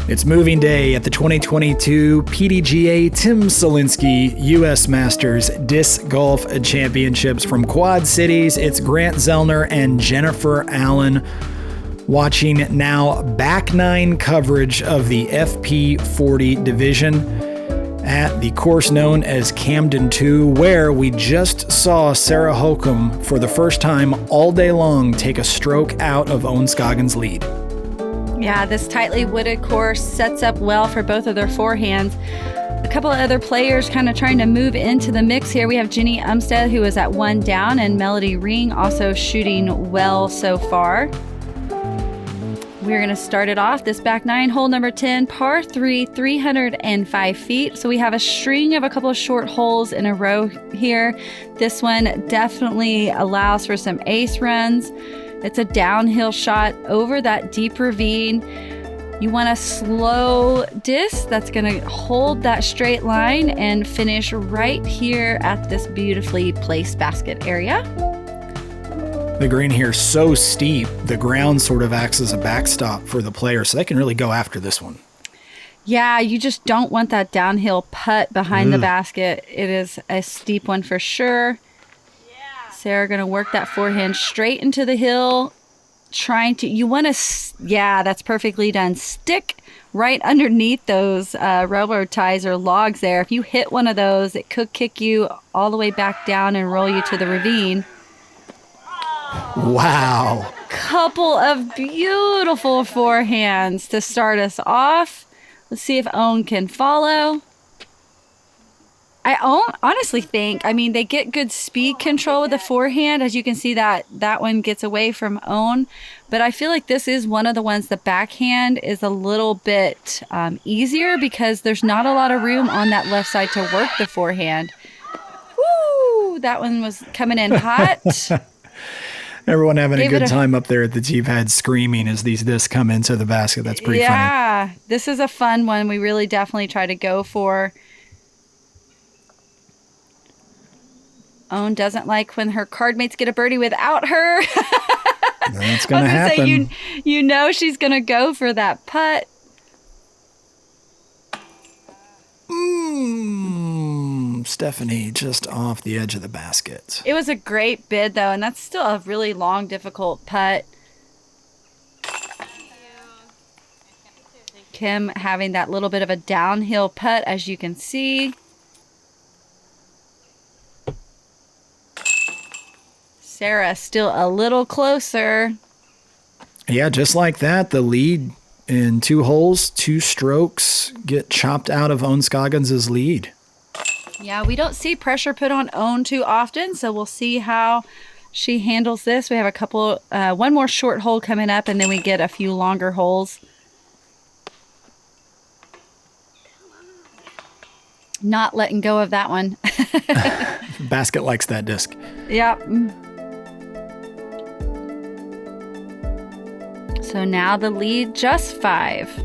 It's moving day at the 2022 PDGA Tim Selinske U.S. Masters Disc Golf Championships from Quad Cities. It's Grant Zellner and Jennifer Allen watching now back nine coverage of the FP40 division at the course known as Camden 2, where we just saw Sarah Hokom for the first time all day long take a stroke out of Scoggins' lead. Yeah, this tightly wooded course sets up well for both of their forehands. A couple of other players kind of trying to move into the mix here. We have Jenny Umstead, who is at one down, and Melody Ring also shooting well so far. We're going to start it off. This back nine, hole number 10, par 3, 305 feet. So we have a string of a couple of short holes in a row here. This one definitely allows for some ace runs. It's a downhill shot over that deep ravine. You want a slow disc that's going to hold that straight line and finish right here at this beautifully placed basket area. The green here is so steep, the ground sort of acts as a backstop for the player, so they can really go after this one. Yeah, you just don't want that downhill putt behind the basket. It is a steep one for sure. Sarah going to work that forehand straight into the hill. Yeah, that's perfectly done. Stick right underneath those railroad ties or logs there. If you hit one of those, it could kick you all the way back down and roll you to the ravine. Wow. Couple of beautiful forehands to start us off. Let's see if Owen can follow. I honestly think, they get good speed control with the forehand. As you can see, that one gets away from Owen. But I feel like this is one of the ones, the backhand is a little bit easier because there's not a lot of room on that left side to work the forehand. Woo! That one was coming in hot. Everyone having a good time up there at the tee pad screaming as these discs come into the basket. That's pretty funny. Yeah, this is a fun one. We really definitely try to go for. Owen doesn't like when her card mates get a birdie without her. That's going to happen. Say, you know she's going to go for that putt. Stephanie just off the edge of the basket. It was a great bid, though, and that's still a really long, difficult putt. Kim having that little bit of a downhill putt, as you can see. Sarah still a little closer. Yeah, just like that, the lead in 2 holes, 2 strokes get chopped out of Scoggins' lead. Yeah, we don't see pressure put on Owen too often, so we'll see how she handles this. We have one more short hole coming up, and then we get a few longer holes. Not letting go of that one. Basket likes that disc. Yep. So now the lead just 5.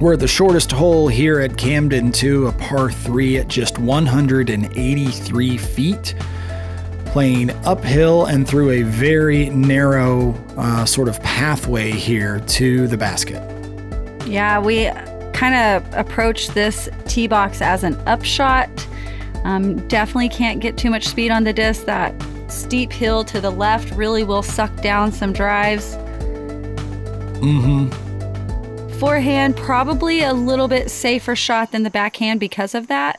We're at the shortest hole here at Camden 2, a par 3 at just 183 feet. Playing uphill and through a very narrow sort of pathway here to the basket. Yeah, we kind of approach this tee box as an upshot. Definitely can't get too much speed on the disc. That steep hill to the left really will suck down some drives. Forehand, probably a little bit safer shot than the backhand because of that.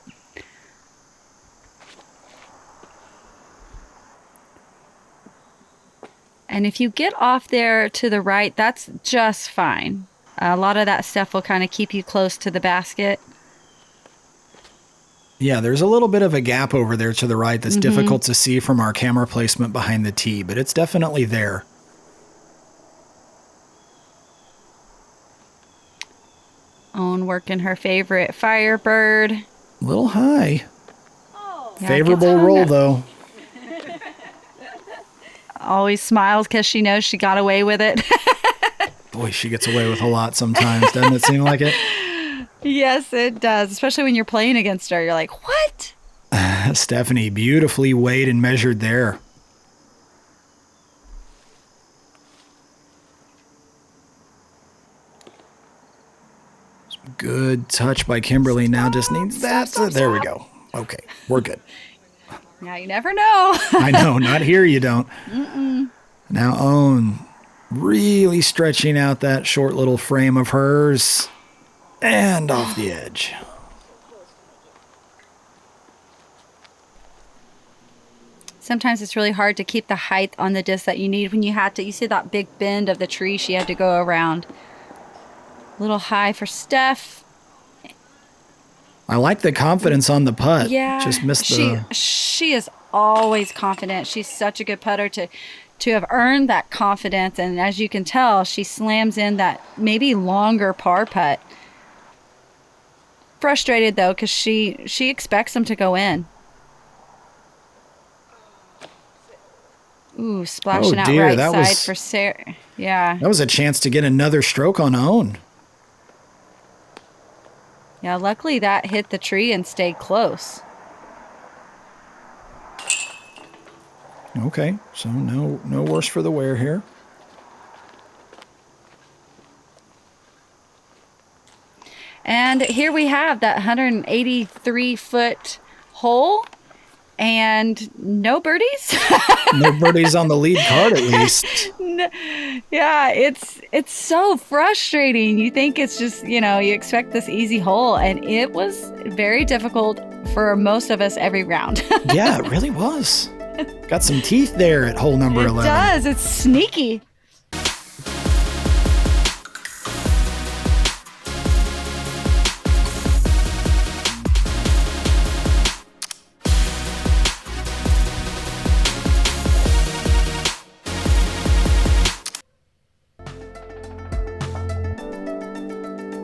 And if you get off there to the right, that's just fine. A lot of that stuff will kind of keep you close to the basket. Yeah, there's a little bit of a gap over there to the right that's difficult to see from our camera placement behind the tee, but it's definitely there. Owen working her favorite Firebird. A little high. Yeah, favorable roll, though. Always smiles because she knows she got away with it. Boy, she gets away with a lot sometimes, doesn't it seem like it? Yes, it does, especially when you're playing against her. You're like, what? Stephanie beautifully weighed and measured there. Good touch by Kimberly. Now just needs that. There we go. Okay, we're good. Now you never know. I know. Not here you don't. Now Own really stretching out that short little frame of hers. And off the edge. Sometimes it's really hard to keep the height on the disc that you need when you had to. You see that big bend of the tree she had to go around. A little high for Steph. I like the confidence on the putt. Yeah. Just missed the... She is always confident. She's such a good putter to have earned that confidence. And as you can tell, she slams in that maybe longer par putt. Frustrated, though, because she expects them to go in. Ooh, splashing out right side for Sarah. Yeah. That was a chance to get another stroke on Own. Yeah, luckily that hit the tree and stayed close. Okay, so no worse for the wear here. And here we have that 183-foot hole. And no birdies. No birdies on the lead card, at least. Yeah, it's so frustrating. You think it's just, you expect this easy hole, and it was very difficult for most of us every round. Yeah, it really was. Got some teeth there at hole number 11. It does. It's sneaky.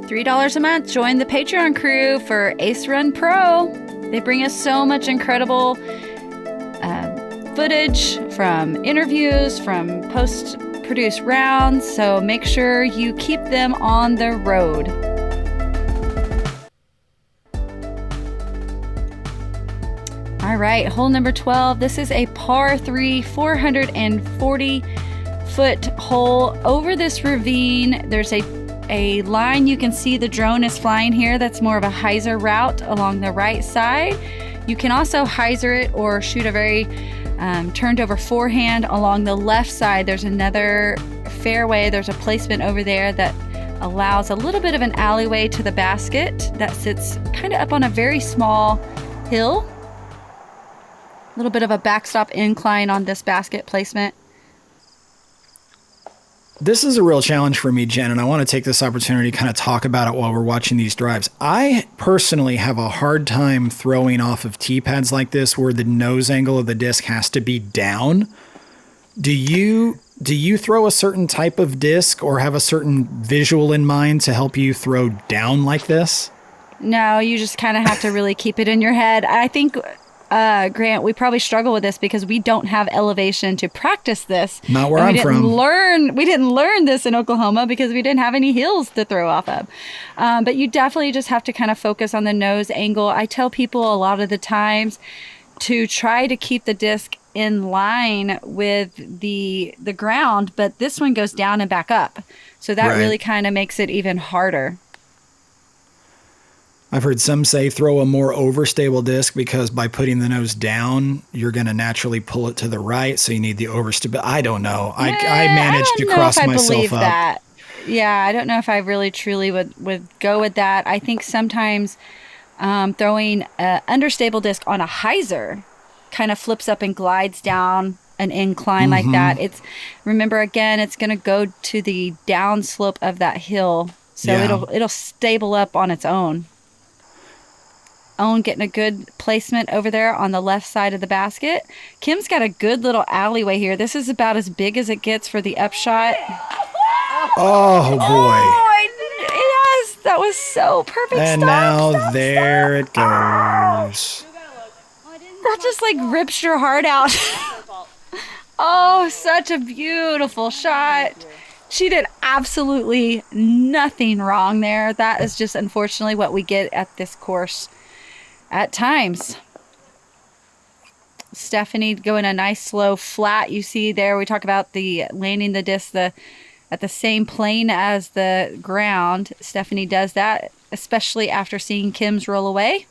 $3 a month. Join the Patreon crew for Ace Run Pro. They bring us so much incredible footage from interviews, from post-produced rounds. So make sure you keep them on the road. All right, hole number 12. This is a par 3, 440-foot hole over this ravine. There's a line you can see the drone is flying here. That's more of a hyzer route along the right side. You can also hyzer it or shoot a very turned over forehand along the left side. There's another fairway. There's a placement over there that allows a little bit of an alleyway to the basket that sits kind of up on a very small hill. A little bit of a backstop incline on this basket placement. This is a real challenge for me, Jen, and I want to take this opportunity to kind of talk about it while we're watching these drives. I personally have a hard time throwing off of tee pads like this where the nose angle of the disc has to be down. Do you throw a certain type of disc or have a certain visual in mind to help you throw down like this? No, you just kind of have to really keep it in your head. I think... Grant, we probably struggle with this because we don't have elevation to practice this. Not where I'm from. We didn't learn this in Oklahoma because we didn't have any hills to throw off of. But you definitely just have to kind of focus on the nose angle. I tell people a lot of the times to try to keep the disc in line with the ground, but this one goes down and back up. So that really kind of makes it even harder. I've heard some say throw a more overstable disc because by putting the nose down, you're going to naturally pull it to the right. So you need the overstable. I don't know. I managed to cross myself up. That. Yeah, I don't know if I really truly would go with that. I think sometimes throwing an understable disc on a hyzer kind of flips up and glides down an incline like that. Remember again, it's going to go to the down slope of that hill. So it'll stable up on its own. Own getting a good placement over there on the left side of the basket. Kim's got a good little alleyway here. This is about as big as it gets for the upshot. Oh, boy. Yes, that was so perfect. And there it goes. That just like rips your heart out. Oh, such a beautiful shot. She did absolutely nothing wrong there. That is just unfortunately what we get at this course. At times. Stephanie going a nice slow flat. You see there, we talk about the landing the disc, the at the same plane as the ground. Stephanie does that, especially after seeing Kim's roll away.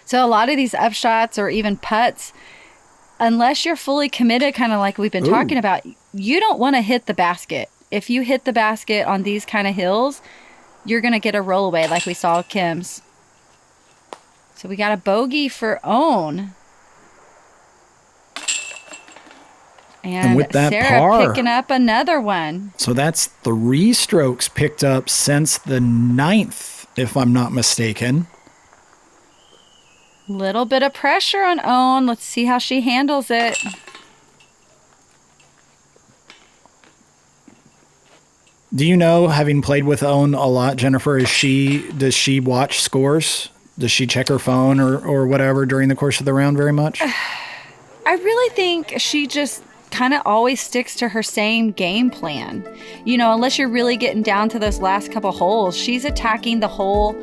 So a lot of these upshots or even putts, unless you're fully committed, kind of like we've been talking about, you don't want to hit the basket. If you hit the basket on these kind of hills, you're going to get a roll away like we saw Kim's. So we got a bogey for Own. And with that Sarah par, picking up another one. So that's 3 strokes picked up since the 9th, if I'm not mistaken. Little bit of pressure on Own. Let's see how she handles it. Do you know, having played with Own a lot, Jennifer, does she watch scores? Does she check her phone or whatever during the course of the round very much? I really think she just kind of always sticks to her same game plan. You know, unless you're really getting down to those last couple holes, she's attacking the hole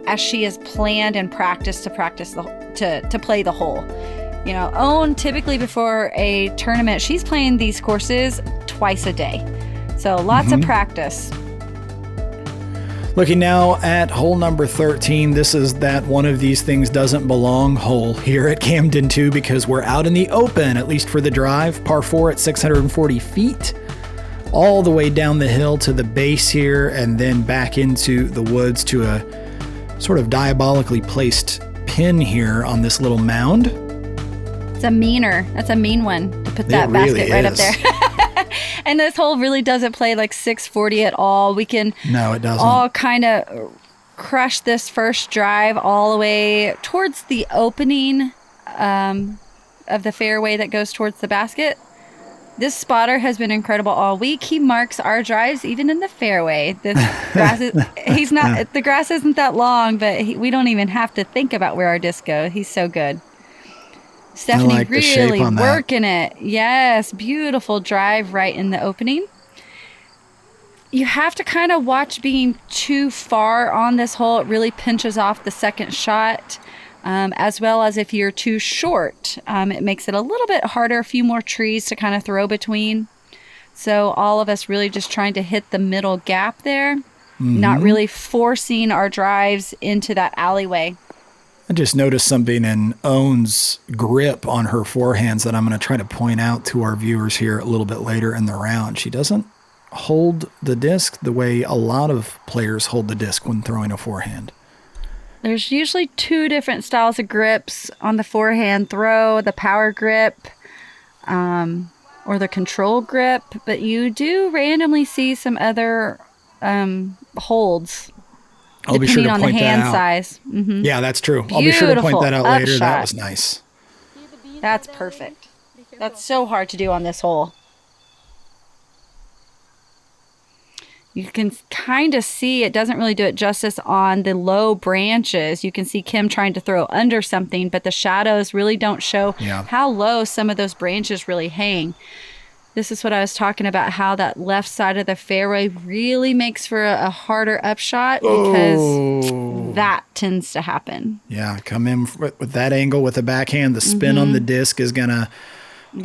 as she has planned and practiced to play the hole. You know, Own typically before a tournament, she's playing these courses twice a day. So lots of practice. Looking now at hole number 13, this is that one of these things doesn't belong hole here at Camden 2 because we're out in the open, at least for the drive. Par 4 at 640 feet, all the way down the hill to the base here and then back into the woods to a sort of diabolically placed pin here on this little mound. It's a meaner. That's a mean one to put that basket right up there. And this hole really doesn't play like 640 at all. We can No, it doesn't. all kind of crush this first drive all the way towards the opening of the fairway that goes towards the basket. This spotter has been incredible all week. He marks our drives even in the fairway. The grass isn't that long, but we don't even have to think about where our discs go. He's so good. Stephanie like really working it. Yes, beautiful drive right in the opening. You have to kind of watch being too far on this hole. It really pinches off the second shot, as well as if you're too short. It makes it a little bit harder, a few more trees to kind of throw between. So all of us really just trying to hit the middle gap there, not really forcing our drives into that alleyway. I just noticed something in Own's grip on her forehands that I'm going to try to point out to our viewers here a little bit later in the round. She doesn't hold the disc the way a lot of players hold the disc when throwing a forehand. There's usually 2 different styles of grips on the forehand throw, the power grip or the control grip, but you do randomly see some other holds. I'll be sure to on point the that hand out. size. Yeah, that's true. I'll be sure to point that out later. That was nice. That's perfect. That's so hard to do on this hole. You can kind of see it doesn't really do it justice on the low branches. You can see Kim trying to throw under something, but the shadows really don't show how low some of those branches really hang. This is what I was talking about, how that left side of the fairway really makes for a harder upshot because that tends to happen. Yeah, come in with that angle with the backhand. The spin on the disc is going to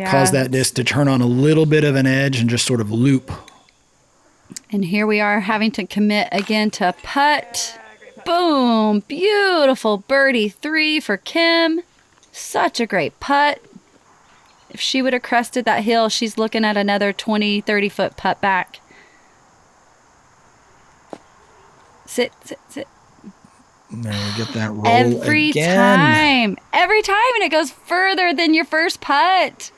cause that disc to turn on a little bit of an edge and just sort of loop. And here we are having to commit again to a putt. Boom! Beautiful birdie 3 for Kim. Such a great putt. If she would have crested that hill, she's looking at another 20, 30-foot putt back. Sit. There we get that roll Every time, and it goes further than your first putt.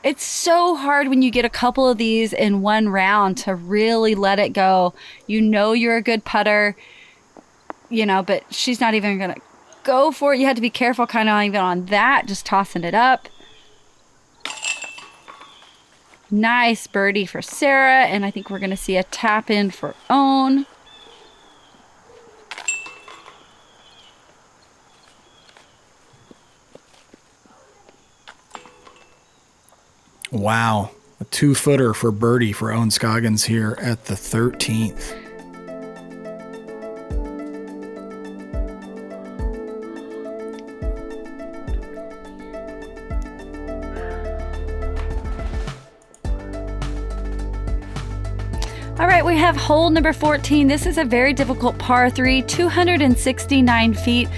It's so hard when you get a couple of these in one round to really let it go. You know you're a good putter, but she's not even going to go for it. You had to be careful kind of even on that, just tossing it up. Nice birdie for Sarah, and I think we're going to see a tap in for Own. Wow. A 2-footer for birdie for Own Scoggins here at the 13th. All right, we have hole number 14. This is a very difficult par 3, 269 feet.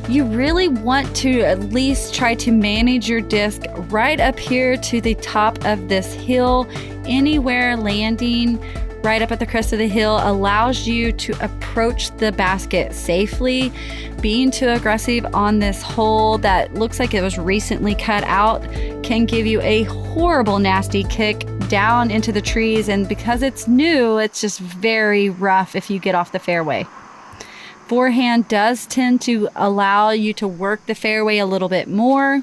You really want to at least try to manage your disc right up here to the top of this hill. Anywhere landing right up at the crest of the hill allows you to approach the basket safely. Being too aggressive on this hole that looks like it was recently cut out can give you a horrible, nasty kick down into the trees. And because it's new, it's just very rough if you get off the fairway. Forehand does tend to allow you to work the fairway a little bit more.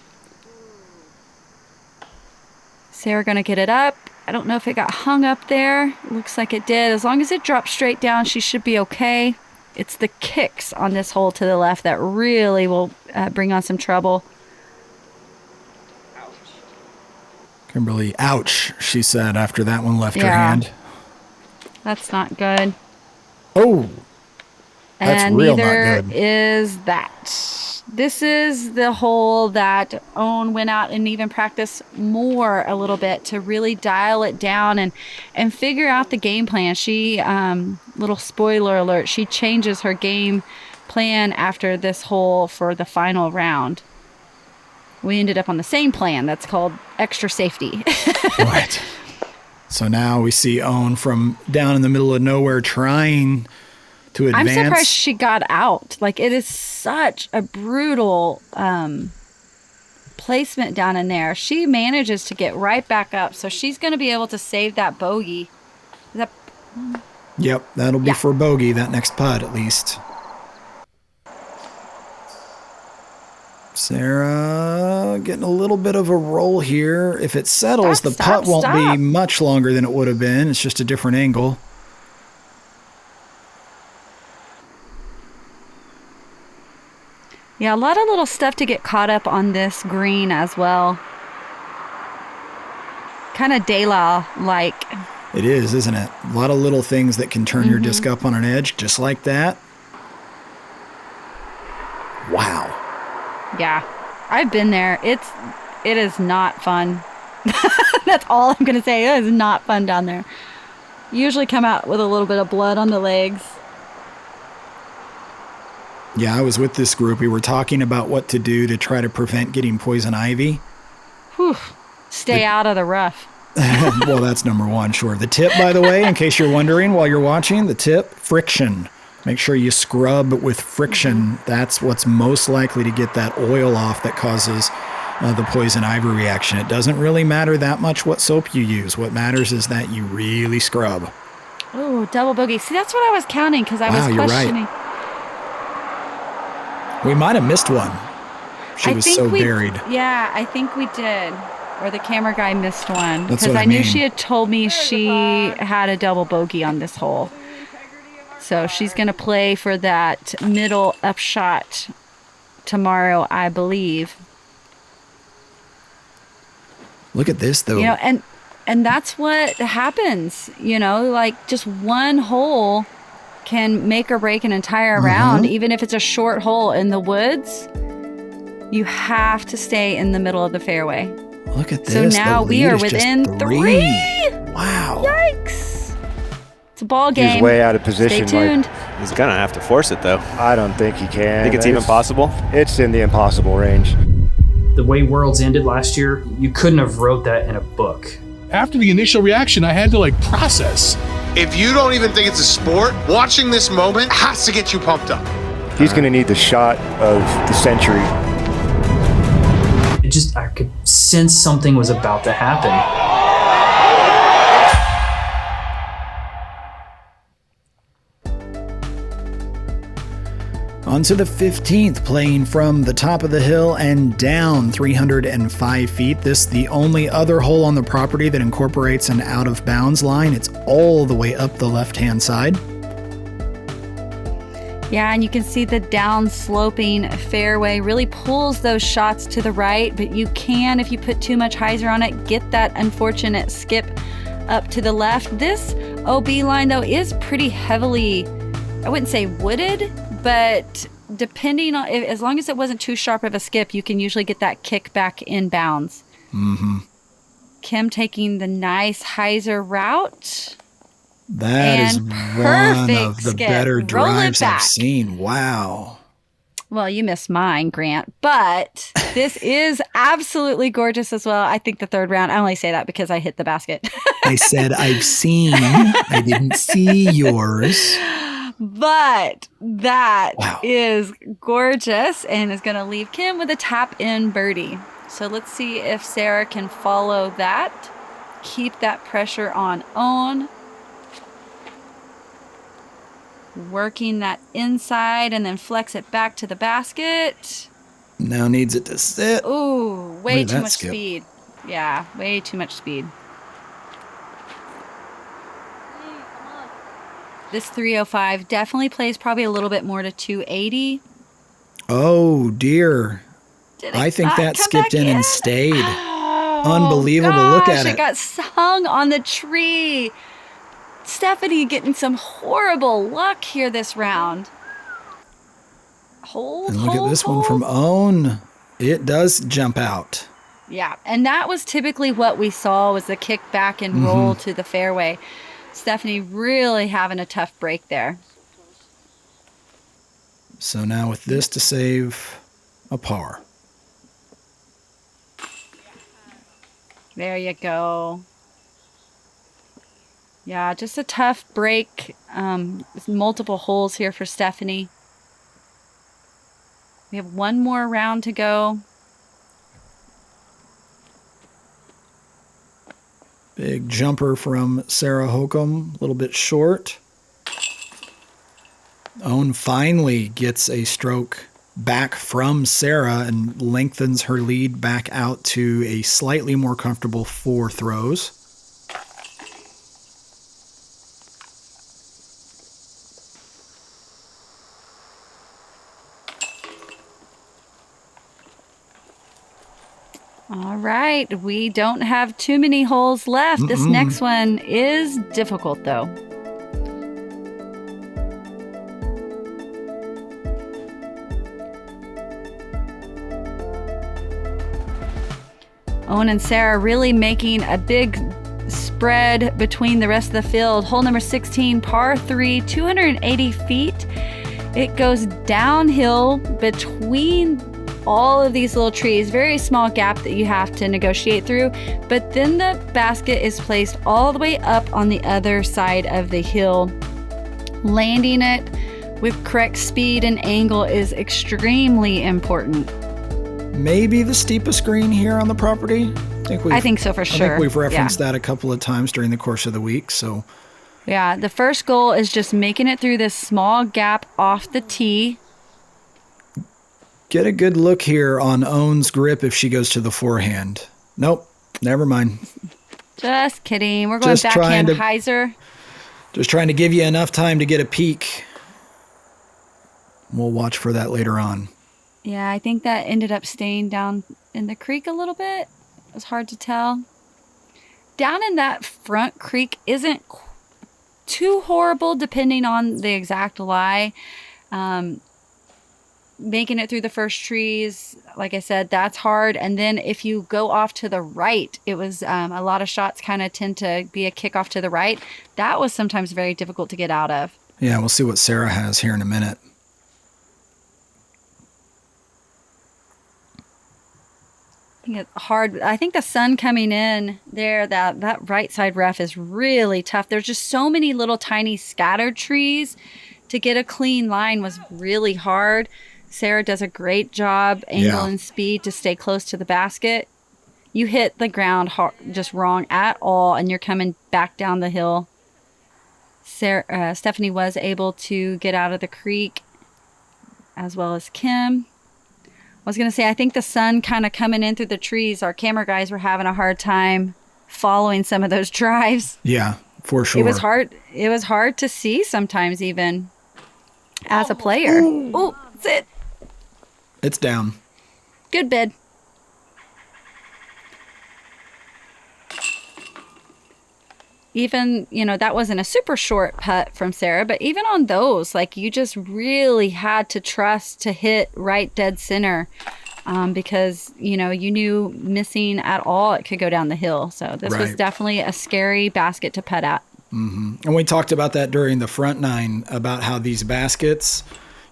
Sarah gonna get it up. I don't know if it got hung up there. Looks like it did. As long as it drops straight down, she should be okay. It's the kicks on this hole to the left that really will bring on some trouble. Kimberly, ouch, she said after that one left her hand. That's not good. Oh, that's and real neither not good. is that. This is the hole that Owen went out and even practiced more a little bit to really dial it down and figure out the game plan. She, little spoiler alert, she changes her game plan after this hole for the final round. We ended up on the same plan. That's called extra safety. Right. So now we see Owen from down in the middle of nowhere trying to advance. I'm surprised she got out. Like, it is such a brutal placement down in there. She manages to get right back up, so she's going to be able to save that bogey. Yep, that'll be for bogey, that next putt at least. Sarah getting a little bit of a roll here. If it settles, the putt won't be much longer than it would have been. It's just a different angle. Yeah, a lot of little stuff to get caught up on this green as well. Kind of De La-like. It is, isn't it? A lot of little things that can turn your disc up on an edge, just like that. Wow. Yeah, I've been there. It is not fun. That's all I'm going to say. It is not fun down there. You usually come out with a little bit of blood on the legs. Yeah, I was with this group. We were talking about what to do to try to prevent getting poison ivy. Whew. Stay out of the rough. Well, that's number one, sure. The tip, by the way, in case you're wondering while you're watching, the tip, friction. Make sure you scrub with friction. That's what's most likely to get that oil off that causes the poison ivy reaction. It doesn't really matter that much what soap you use. What matters is that you really scrub. Oh, double bogey. See, that's what I was counting because I was questioning. You're right. We might have missed one. She was so buried. Yeah, I think we did. Or the camera guy missed one. That's because what I knew mean. she had told me she had a double bogey on this hole. So she's going to play for that middle upshot tomorrow, I believe. Look at this, though. You know, and that's what happens. You know, like just one hole can make or break an entire round, even if it's a short hole in the woods. You have to stay in the middle of the fairway. Look at this. So now we are within three. Wow. Yikes. It's a ball game. He's way out of position. Stay tuned. He's going to have to force it, though. I don't think he can. Think it's even possible? It's in the impossible range. The way Worlds ended last year, you couldn't have wrote that in a book. After the initial reaction, I had to process. If you don't even think it's a sport, watching this moment has to get you pumped up. He's going to need the shot of the century. I could sense something was about to happen. On to the 15th, playing from the top of the hill and down 305 feet. This is the only other hole on the property that incorporates an out-of-bounds line. It's all the way up the left-hand side. Yeah, and you can see the down-sloping fairway really pulls those shots to the right, but you can, if you put too much hyzer on it, get that unfortunate skip up to the left. This OB line, though, is pretty heavily, I wouldn't say wooded, but depending on, as long as it wasn't too sharp of a skip, you can usually get that kick back in bounds. Kim taking the nice hyzer route. That is And one perfect of the skip. better Roll it drives I've back. seen. Wow. Well, you missed mine, Grant, but this is absolutely gorgeous as well. I think the third round, I only say that because I hit the basket. I said I've seen. I didn't see yours. But that Wow. is gorgeous and is going to leave Kim with a tap-in birdie. So let's see if Sarah can follow that. Keep that pressure on Owen. Working that inside and then flex it back to the basket. Now needs it to sit. Ooh, way Look at too that much skip. speed. Yeah, way too much speed. This 305 definitely plays probably a little bit more to 280. Oh, dear. Did it I think not that come skipped back in and stayed. Unbelievable. Look at Gosh, it. It got hung on the tree. Stephanie getting some horrible luck here this round. Hold, And look hold, at this hold. one from Owen. It does jump out. Yeah, and that was typically what we saw was the kick back and roll to the fairway. Stephanie really having a tough break there. So now with this to save, a par. There you go. Yeah, just a tough break. Multiple holes here for Stephanie. We have one more round to go. Big jumper from Sarah Hokom, a little bit short. Owen finally gets a stroke back from Sarah and lengthens her lead back out to a slightly more comfortable 4 throws. All right, we don't have too many holes left. This next one is difficult, though. Owen and Sarah really making a big spread between the rest of the field. Hole number 16, par 3, 280 feet. It goes downhill between all of these little trees, very small gap that you have to negotiate through, but then the basket is placed all the way up on the other side of the hill. Landing it with correct speed and angle is extremely important. Maybe the steepest green here on the property. I think so for I sure. think we've referenced that a couple of times during the course of the week. So Yeah, the first goal is just making it through this small gap off the tee. get a good look here on Owen's grip if she goes to the forehand. Nope, never mind. Just kidding. We're going Just trying backhand to- hyzer. Just trying to give you enough time to get a peek. We'll watch for that later on. Yeah, I think that ended up staying down in the creek a little bit. It was hard to tell. Down in that front creek isn't too horrible depending on the exact lie. Making it through the first trees, like I said, that's hard. And then if you go off to the right, it was a lot of shots kind of tend to be a kickoff to the right. That was sometimes very difficult to get out of. Yeah, we'll see what Sarah has here in a minute. I think it's hard. I think the sun coming in there, that right side rough is really tough. There's just so many little tiny scattered trees. To get a clean line was really hard. Sarah does a great job, angle and speed to stay close to the basket. You hit the ground hard, just wrong at all, and you're coming back down the hill. Stephanie was able to get out of the creek, as well as Kim. I was going to say, I think the sun kind of coming in through the trees, our camera guys were having a hard time following some of those drives. Yeah, for sure. It was hard. It was hard to see sometimes, even as a player. Oh, that's it. It's down. Good bid. Even, that wasn't a super short putt from Sarah, but even on those, you just really had to trust to hit right dead center because, you knew missing at all, it could go down the hill. So this was Right. definitely a scary basket to putt at. And we talked about that during the front nine, about how these baskets,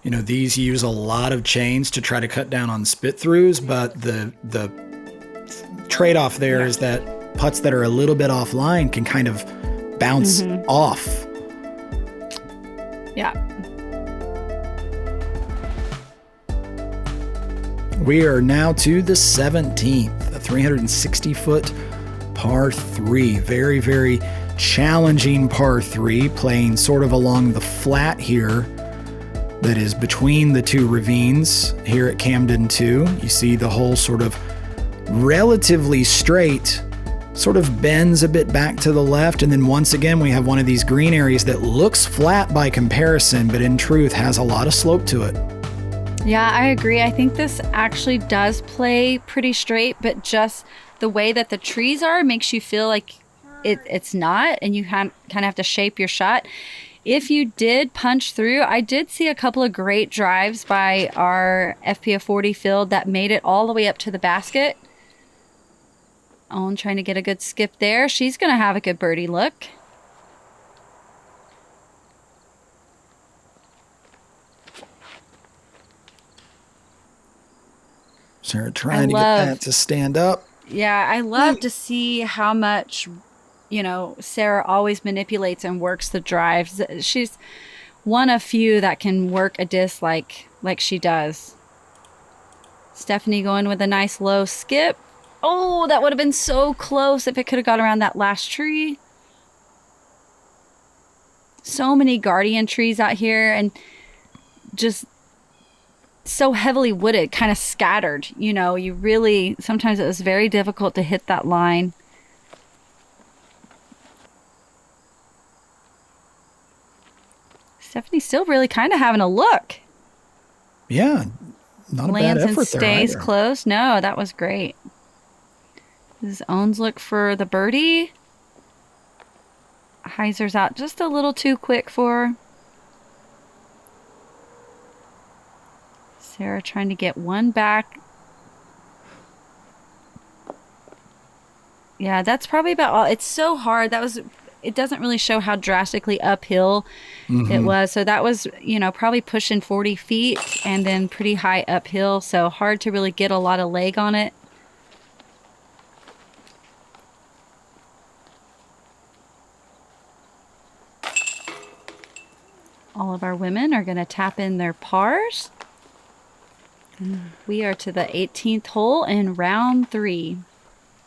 these use a lot of chains to try to cut down on spit throughs, but the trade-off there is that putts that are a little bit offline can kind of bounce off. Yeah. We are now to the 17th, a 360-foot par 3. Very, very challenging par 3, playing sort of along the flat here that is between the two ravines here at Camden 2. You see the hole sort of relatively straight, sort of bends a bit back to the left, and then once again we have one of these green areas that looks flat by comparison, but in truth has a lot of slope to it. Yeah, I agree. I think this actually does play pretty straight, but just the way that the trees are makes you feel like it's not, and you kind of have to shape your shot. If you did punch through, I did see a couple of great drives by our FP40 field that made it all the way up to the basket. Owen trying to get a good skip there. She's going to have a good birdie look. Sarah trying to get that to stand up. Yeah, I love to see how much, Sarah always manipulates and works the drives. She's one of few that can work a disc like she does. Stephanie going with a nice low skip. Oh, that would have been so close if it could have got around that last tree. So many guardian trees out here and just so heavily wooded, kind of scattered. Sometimes it was very difficult to hit that line. Stephanie's still really kind of having a look. Yeah, not a bad effort there. Stays close. No, that was great. This is Owen's look for the birdie. Heiser's out just a little too quick for her. Sarah trying to get one back. Yeah, that's probably about all. It's so hard. It doesn't really show how drastically uphill it was. So that was, probably pushing 40 feet and then pretty high uphill. So hard to really get a lot of leg on it. All of our women are going to tap in their pars. We are to the 18th hole in round 3.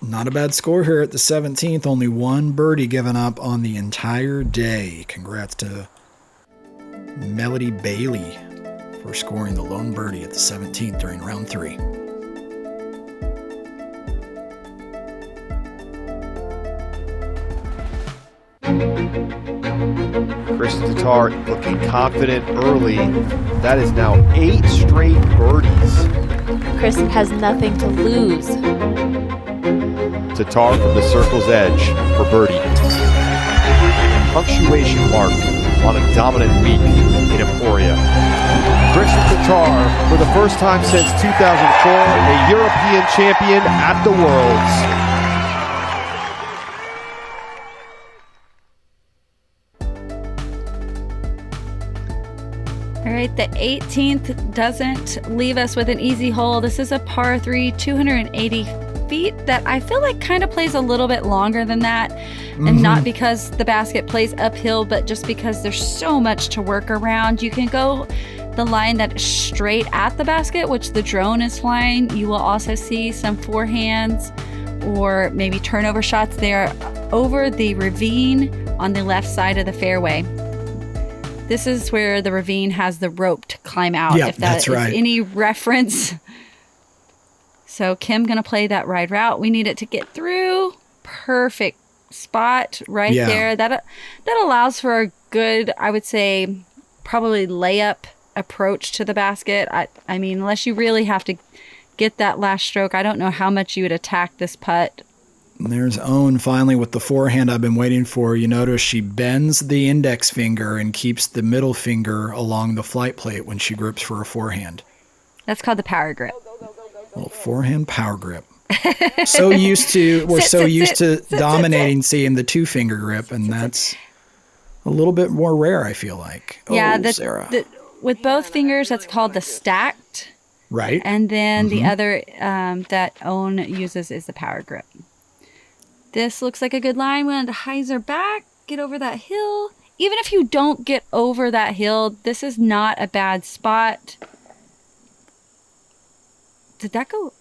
Not a bad score here at the 17th. Only one birdie given up on the entire day. Congrats to Melody Bailey for scoring the lone birdie at the 17th during round 3. Chris Tatar looking confident early. That is now 8 straight birdies. Chris has nothing to lose. Tatar from the circle's edge for birdie. Punctuation mark on a dominant week in Emporia. Chris Tatar, for the first time since 2004, a European champion at the Worlds. All right, the 18th doesn't leave us with an easy hole. This is a par 3, 280 feet that I feel like kind of plays a little bit longer than that. And not because the basket plays uphill, but just because there's so much to work around. You can go the line that is straight at the basket, which the drone is flying. You will also see some forehands or maybe turnover shots there over the ravine on the left side of the fairway. This is where the ravine has the rope to climb out. Yeah, if that that's is right. any reference. So Kim going to play that ride route. We need it to get through. Perfect spot right there. That allows for a good, I would say, probably layup approach to the basket. I mean, unless you really have to get that last stroke, I don't know how much you would attack this putt. And there's Owen finally with the forehand I've been waiting for. You notice she bends the index finger and keeps the middle finger along the flight plate when she grips for a forehand. That's called the power grip. Well, forehand power grip. We're so used to dominating seeing the 2-finger grip, and that's a little bit more rare, I feel like. Yeah, Sarah. With both fingers, that's called the stacked. Right. And then the other that Owen uses is the power grip. This looks like a good line. We want to hyzer back, get over that hill. Even if you don't get over that hill, this is not a bad spot. Did that go?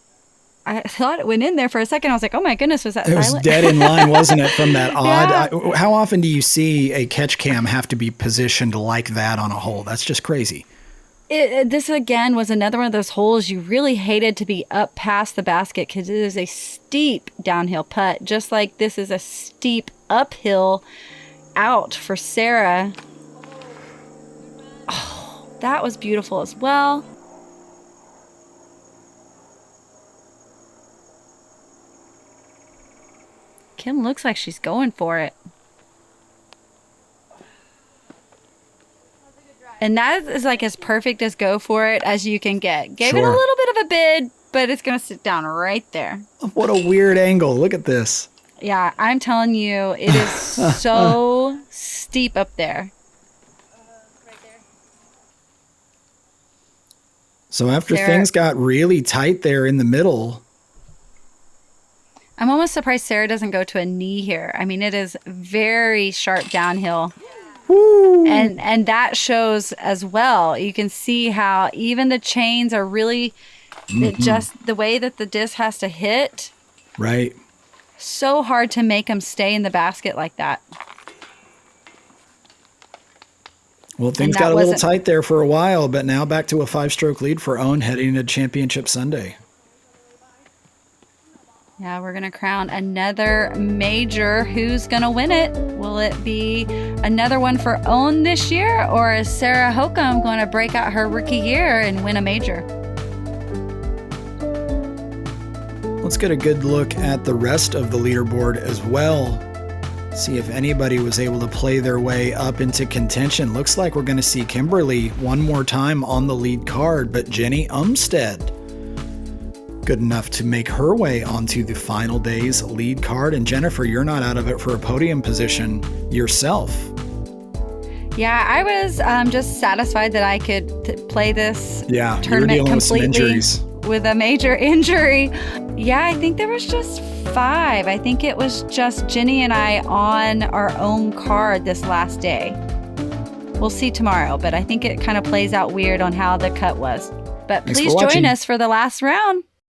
I thought it went in there for a second. I was like, oh my goodness, was that silent? It was dead in line, wasn't it, from that odd? Yeah. How often do you see a catch cam have to be positioned like that on a hole? That's just crazy. This, again, was another one of those holes you really hated to be up past the basket because it is a steep downhill putt, just like this is a steep uphill out for Sarah. Oh, that was beautiful as well. Kim looks like she's going for it. And that is like as perfect as go for it as you can get. Gave it a little bit of a bid, but it's going to sit down right there. What a weird angle. Look at this. Yeah, I'm telling you, it is so steep up there. So after things got really tight there in the middle. I'm almost surprised Sarah doesn't go to a knee here. I mean, it is very sharp downhill. Woo. And that shows as well. You can see how even the chains are really just the way that the disc has to hit. Right. So hard to make them stay in the basket like that. Well, things got a little tight there for a while, but now back to a 5-stroke lead for Owen heading into Championship Sunday. Yeah, we're going to crown another major. Who's going to win it? Will it be another one for Owen this year, or is Sarah Hokom going to break out her rookie year and win a major? Let's get a good look at the rest of the leaderboard as well. See if anybody was able to play their way up into contention. Looks like we're going to see Kimberly one more time on the lead card, but Jenny Umstead good enough to make her way onto the final day's lead card. And Jennifer, you're not out of it for a podium position yourself. Yeah, I was just satisfied that I could play this tournament completely with a major injury. Yeah, I think there was just 5. I think it was just Jenny and I on our own card this last day. We'll see tomorrow, but I think it kind of plays out weird on how the cut was. But please join us for the last round.